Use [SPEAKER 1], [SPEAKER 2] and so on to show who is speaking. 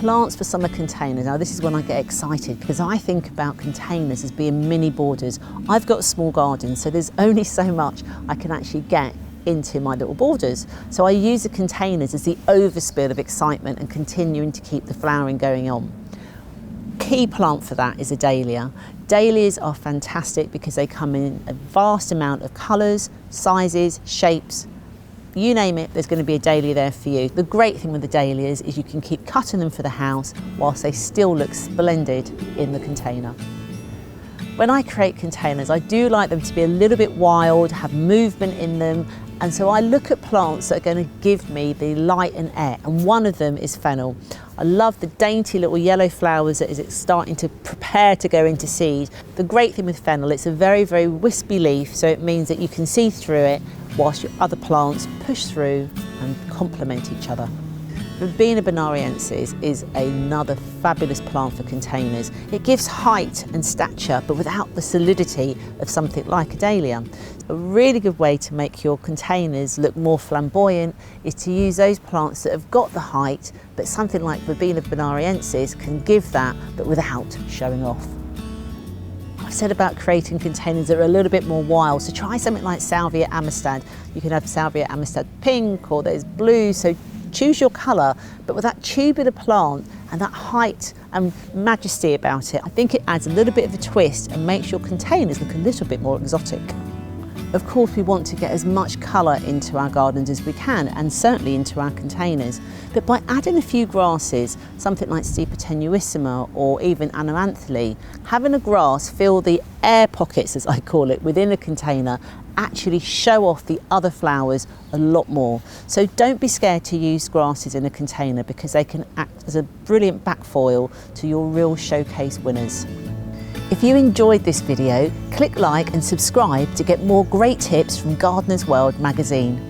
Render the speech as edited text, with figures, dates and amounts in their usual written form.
[SPEAKER 1] plants for summer containers. Now this is when I get excited because I think about containers as being mini borders. I've got a small garden, so there's only so much I can actually get into my little borders. So I use the containers as the overspill of excitement and continuing to keep the flowering going on. Key plant for that is a dahlia. Dahlias are fantastic because they come in a vast amount of colours, sizes, shapes. You name it, there's going to be a dahlia there for you. The great thing with the dahlias is you can keep cutting them for the house whilst they still look splendid in the container. When I create containers, I do like them to be a little bit wild, have movement in them, and so I look at plants that are going to give me the light and air, and one of them is fennel. I love the dainty little yellow flowers that is starting to prepare to go into seed. The great thing with fennel, it's a very, very wispy leaf, so it means that you can see through it whilst your other plants push through and complement each other. Verbena bonariensis is another fabulous plant for containers. It gives height and stature, but without the solidity of something like a dahlia. A really good way to make your containers look more flamboyant is to use those plants that have got the height, but something like Verbena bonariensis can give that, but without showing off. I've said about creating containers that are a little bit more wild, so try something like Salvia amistad. You can have Salvia amistad pink, or there's blue, so choose your colour, but with that tubular plant and that height and majesty about it, I think it adds a little bit of a twist and makes your containers look a little bit more exotic. Of course, we want to get as much colour into our gardens as we can, and certainly into our containers. But by adding a few grasses, something like Stipa tenuissima or even Anoranthe, having a grass fill the air pockets, as I call it, within a container, actually show off the other flowers a lot more. So don't be scared to use grasses in a container because they can act as a brilliant backfoil to your real showcase winners. If you enjoyed this video, click like and subscribe to get more great tips from Gardener's World magazine.